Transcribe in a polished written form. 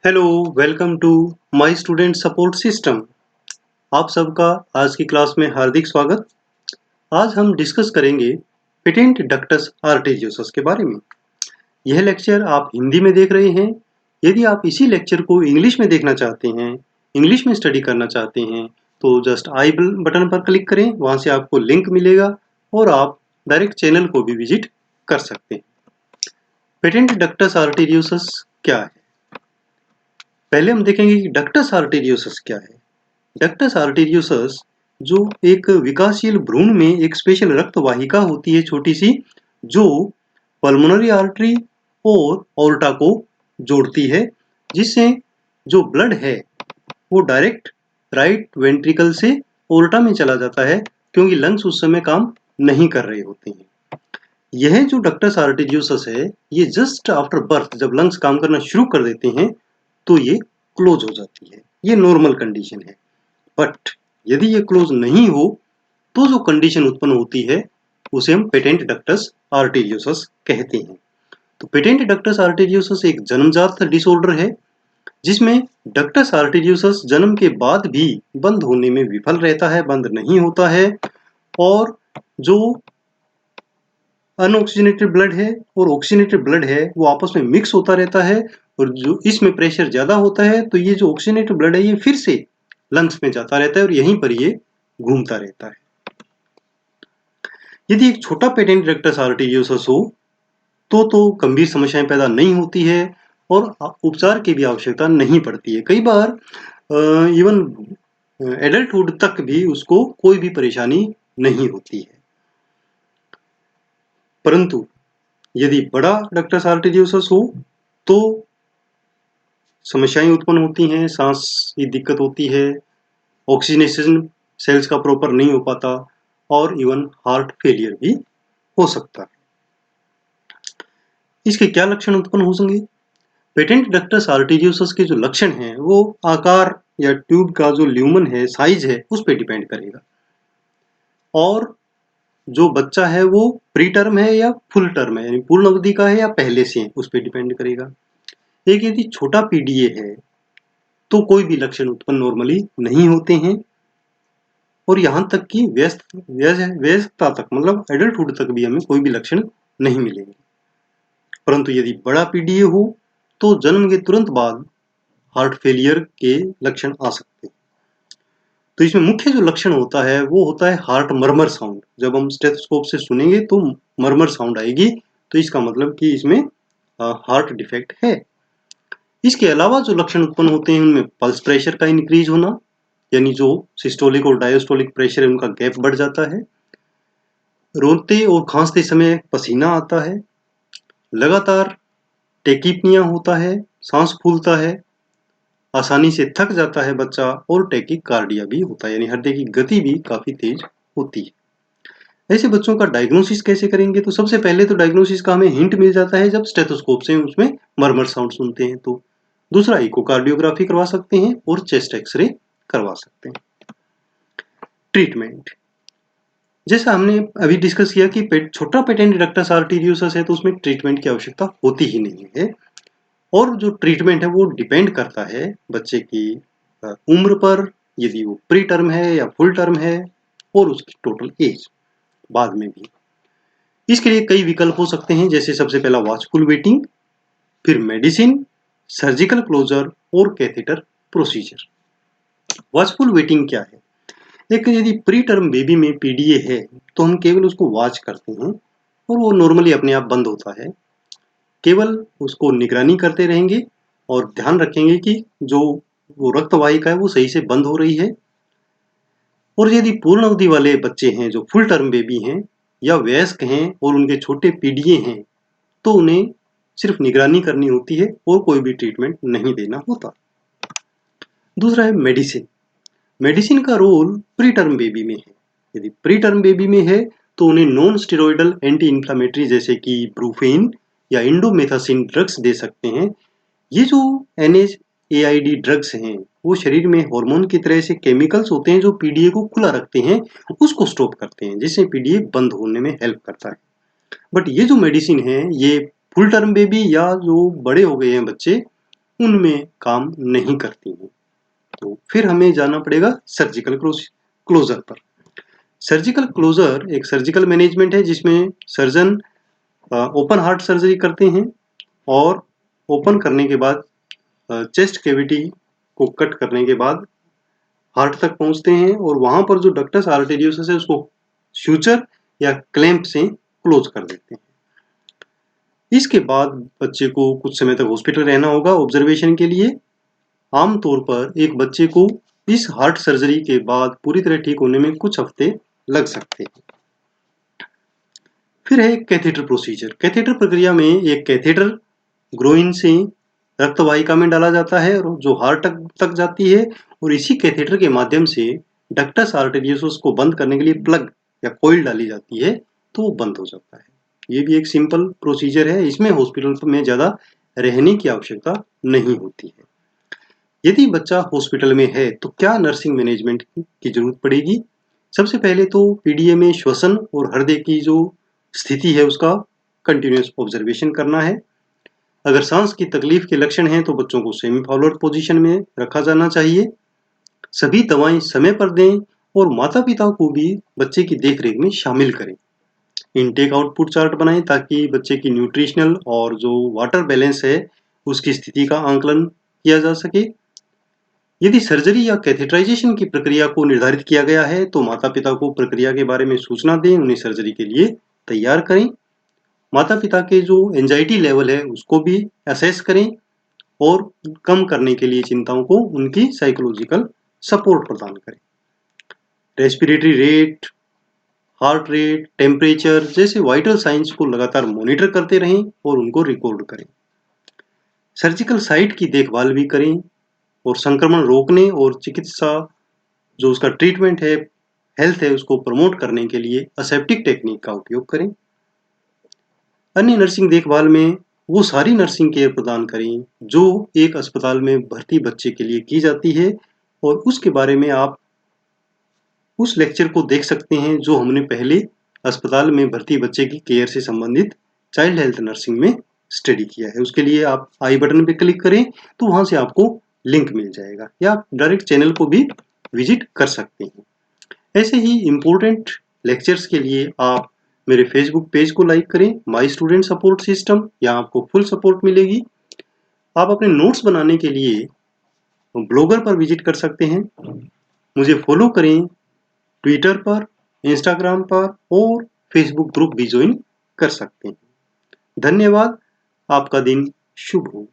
Hello, welcome to my student support system. आप सबका आज की क्लास में हार्दिक स्वागत। आज हम डिस्कस करेंगे पेटेंट डक्टस आर्टेरियोसस के बारे में। यह लेक्चर आप हिंदी में देख रहे हैं। यदि आप इसी लेक्चर को इंग्लिश में देखना चाहते हैं, इंग्लिश में स्टडी करना चाहते हैं, तो जस्ट आई बटन पर क्लिक करें। वहां से आपको लिंक मिलेगा और आप डायरेक्ट चैनल को भी विजिट कर सकते हैं। पेटेंट डक्टस आर्टेरियोसस क्या है? पहले हम देखेंगे कि डक्टस आर्टेरियोसस क्या है। डक्टस आर्टेरियोसस जो एक विकासशील भ्रूण में एक स्पेशल रक्त वाहिका होती है छोटी सी, जो पल्मोनरी आर्टरी और ऑर्टा को जोड़ती है, जिससे जो ब्लड है वो डायरेक्ट राइट वेंट्रिकल से ऑर्टा में चला जाता है, क्योंकि लंग्स उस समय काम नहीं कर रहे होते हैं। यह जो डक्टस आर्टेरियोसस है, ये जस्ट आफ्टर बर्थ जब लंग्स काम करना शुरू कर देते हैं तो ये क्लोज हो जाती है। ये नॉर्मल कंडीशन है। बट यदि ये क्लोज नहीं हो तो जो कंडीशन उत्पन्न होती है उसे हम पेटेंट डक्टस आर्टेरियोसस कहते हैं। तो पेटेंट डक्टस आर्टेरियोसस एक जन्मजात डिसऑर्डर है, जिसमें डक्टस आर्टेरियोसस जन्म के बाद भी बंद होने में विफल रहता है, बंद नहीं होता है। और जो अनऑक्सीजनेटेड ब्लड है और ऑक्सीजनेटेड ब्लड है वो आपस में मिक्स होता रहता है, और जो इसमें प्रेशर ज्यादा होता है तो ये जो ऑक्सीजनेटेड ब्लड है ये फिर से लंग्स में जाता रहता है और यहीं पर ये घूमता रहता है। यदि एक छोटा पेटेंट डक्टस आर्टेरियोसस हो तो गंभीर समस्याएं पैदा नहीं होती है और उपचार की भी आवश्यकता नहीं पड़ती है। कई बार इवन एडल्टहुड तक भी उसको कोई भी परेशानी नहीं होती है। परंतु यदि बड़ा डक्टस आर्टेरियोसस हो तो समस्याएं उत्पन्न होती हैं, सांस की दिक्कत होती है, ऑक्सीजनेशन सेल्स का प्रॉपर नहीं हो पाता और इवन हार्ट फेलियर भी हो सकता है। इसके क्या लक्षण उत्पन्न हो सकेंगे? पेटेंट डक्टस आर्टेरियोसस के जो लक्षण हैं वो आकार या ट्यूब का जो ल्यूमन है, साइज है, उस पर डिपेंड करेगा। और जो बच्चा है वो प्री टर्म है या फुल टर्म है, यानी पूर्ण अवधि का है या पहले से है, उस पर डिपेंड करेगा। एक यदि छोटा पीडीए है तो कोई भी लक्षण उत्पन्न नॉर्मली नहीं होते हैं, और यहां तक कि व्यस्तता तक, मतलब एडल्टहुड तक भी हमें कोई भी लक्षण नहीं मिलेंगे। परंतु यदि बड़ा पीडीए हो तो जन्म के तुरंत बाद हार्ट फेलियर के लक्षण आ सकते हैं। तो इसमें मुख्य जो लक्षण होता है वो होता है हार्ट मर्मर साउंड। जब हम स्टेथोस्कोप से सुनेंगे तो मर्मर साउंड आएगी, तो इसका मतलब कि इसमें हार्ट डिफेक्ट है। इसके अलावा जो लक्षण उत्पन्न होते हैं उनमें पल्स प्रेशर का इंक्रीज होना, यानी जो सिस्टोलिक और डायस्टोलिक प्रेशर है उनका गैप बढ़ जाता है। रोते और खांसते समय पसीना आता है। लगातार टेकिपनिया होता है, सांस फूलता है, आसानी से थक जाता है बच्चा, और टैकिकार्डिया भी होता है, यानी हृदय की गति भी काफी तेज होती है। ऐसे बच्चों का डायग्नोसिस कैसे करेंगे? तो सबसे पहले तो डायग्नोसिस का हमें हिंट मिल जाता है जब स्टेथोस्कोप से उसमें मरमर साउंड सुनते हैं। तो दूसरा, इकोकार्डियोग्राफी करवा सकते हैं और चेस्ट एक्सरे करवा सकते हैं। ट्रीटमेंट, जैसा हमने अभी डिस्कस किया कि छोटा पेटेंट डक्टस आर्टेरियोसस है तो उसमें ट्रीटमेंट की आवश्यकता होती ही नहीं है, और जो ट्रीटमेंट है वो डिपेंड करता है बच्चे की उम्र पर, यदि वो प्री टर्म है या फुल टर्म है, और उसकी टोटल एज बाद में भी। इसके लिए कई विकल्प हो सकते हैं, जैसे सबसे पहला वॉचफुल वेटिंग, फिर मेडिसिन, सर्जिकल क्लोजर और कैथेटर प्रोसीजर। वॉचफुल वेटिंग क्या है? एक यदि प्री टर्म बेबी में पीडीए है तो हम केवल उसको वॉच करते हैं और वो नॉर्मली अपने आप बंद होता है। केवल उसको निगरानी करते रहेंगे और ध्यान रखेंगे कि जो वो रक्त वाहिका है वो सही से बंद हो रही है। और यदि पूर्ण अवधि वाले बच्चे हैं, जो फुल टर्म बेबी हैं या वयस्क हैं और उनके छोटे पीडीए हैं, तो उन्हें सिर्फ निगरानी करनी होती है और कोई भी ट्रीटमेंट नहीं देना होता। दूसरा है मेडिसिन। मेडिसिन का रोल प्री टर्म बेबी में है। यदि प्री टर्म बेबी में है तो उन्हें नॉन स्टेरॉइडल एंटी इंफ्लामेटरी जैसे कि ब्रूफेन या इंडोमेथासिन ड्रग्स दे सकते हैं। ये जो NSAID ड्रग्स हैं वो शरीर में हार्मोन की तरह से केमिकल्स होते हैं जो पीडीए को खुला रखते हैं, उसको स्टॉप करते हैं, जिससे पीडीए बंद होने में हेल्प करता है। बट ये जो मेडिसिन है ये फुल टर्म बेबी या जो बड़े हो गए हैं बच्चे, उनमें काम नहीं करती हैं। तो फिर हमें जाना पड़ेगा सर्जिकल क्लोजर पर। सर्जिकल क्लोजर एक सर्जिकल मैनेजमेंट है जिसमें सर्जन ओपन हार्ट सर्जरी करते हैं और ओपन करने के बाद चेस्ट कैविटी को कट करने के बाद हार्ट तक पहुंचते हैं और वहां पर जो डक्टस आर्टेरियोसस है उसको सूचर या क्लैंप से क्लोज कर देते हैं। इसके बाद बच्चे को कुछ समय तक हॉस्पिटल रहना होगा ऑब्जर्वेशन के लिए। आमतौर पर एक बच्चे को इस हार्ट सर्जरी के बाद पूरी तरह ठीक होने में कुछ हफ्ते लग सकते हैं। फिर है कैथेटर प्रोसीजर। कैथेटर प्रक्रिया में एक कैथेटर ग्रोइन से रक्तवाहिका में डाला जाता है और जो हार्ट तक जाती है और इसी कैथेटर के माध्यम से डक्टस आर्टेरियोसस को बंद करने के लिए प्लग या कॉइल डाली जाती है तो वो बंद हो जाता है। ये भी एक सिंपल प्रोसीजर है, इसमें हॉस्पिटल में ज़्यादा रहने की आवश्यकता नहीं होती है। यदि बच्चा हॉस्पिटल में है तो क्या नर्सिंग मैनेजमेंट की जरूरत पड़ेगी? सबसे पहले तो पीडीए में श्वसन और हृदय की जो स्थिति है उसका कंटिन्यूस ऑब्जर्वेशन करना है। अगर सांस की तकलीफ के लक्षण हैं तो बच्चों को सेमी फॉरवर्ड पोजीशन में रखा जाना चाहिए। सभी दवाएं समय पर दें और माता पिता को भी बच्चे की देखरेख में शामिल करें। इनटेक आउटपुट चार्ट बनाएं ताकि बच्चे की न्यूट्रिशनल और जो वाटर बैलेंस है उसकी स्थिति का आंकलन किया जा सके। यदि सर्जरी या कैथेटराइजेशन की प्रक्रिया को निर्धारित किया गया है तो माता पिता को प्रक्रिया के बारे में सूचना दें, उन्हें सर्जरी के लिए तैयार करें। माता पिता के जो एंजाइटी लेवल है उसको भी असेस करें और कम करने के लिए चिंताओं को उनकी साइकोलॉजिकल सपोर्ट प्रदान करें। Respiratory rate, heart rate, temperature जैसे वाइटल साइंस को लगातार मॉनिटर करते रहें और उनको रिकॉर्ड करें। सर्जिकल साइट की देखभाल भी करें और संक्रमण रोकने और चिकित्सा जो उसका ट्रीटमेंट है, हेल्थ है, उसको प्रमोट करने के लिए असेप्टिक टेक्निक का उपयोग करें। अन्य नर्सिंग देखभाल में वो सारी नर्सिंग केयर प्रदान करें जो एक अस्पताल में भर्ती बच्चे के लिए की जाती है और उसके बारे में आप उस लेक्चर को देख सकते हैं जो हमने पहले अस्पताल में भर्ती बच्चे की केयर से संबंधित चाइल्ड हेल्थ नर्सिंग में स्टडी किया है। उसके लिए आप आई बटन पे क्लिक करें तो वहां से आपको लिंक मिल जाएगा या आप डायरेक्ट चैनल को भी विजिट कर सकते हैं। ऐसे ही इम्पोर्टेंट लेक्चर्स के लिए आप मेरे फेसबुक पेज को लाइक करें, माई स्टूडेंट सपोर्ट सिस्टम, यहाँ आपको फुल सपोर्ट मिलेगी। आप अपने नोट्स बनाने के लिए ब्लॉगर पर विजिट कर सकते हैं। मुझे फॉलो करें ट्विटर पर, इंस्टाग्राम पर और फेसबुक ग्रुप भी ज्वाइन कर सकते हैं। धन्यवाद। आपका दिन शुभ हो।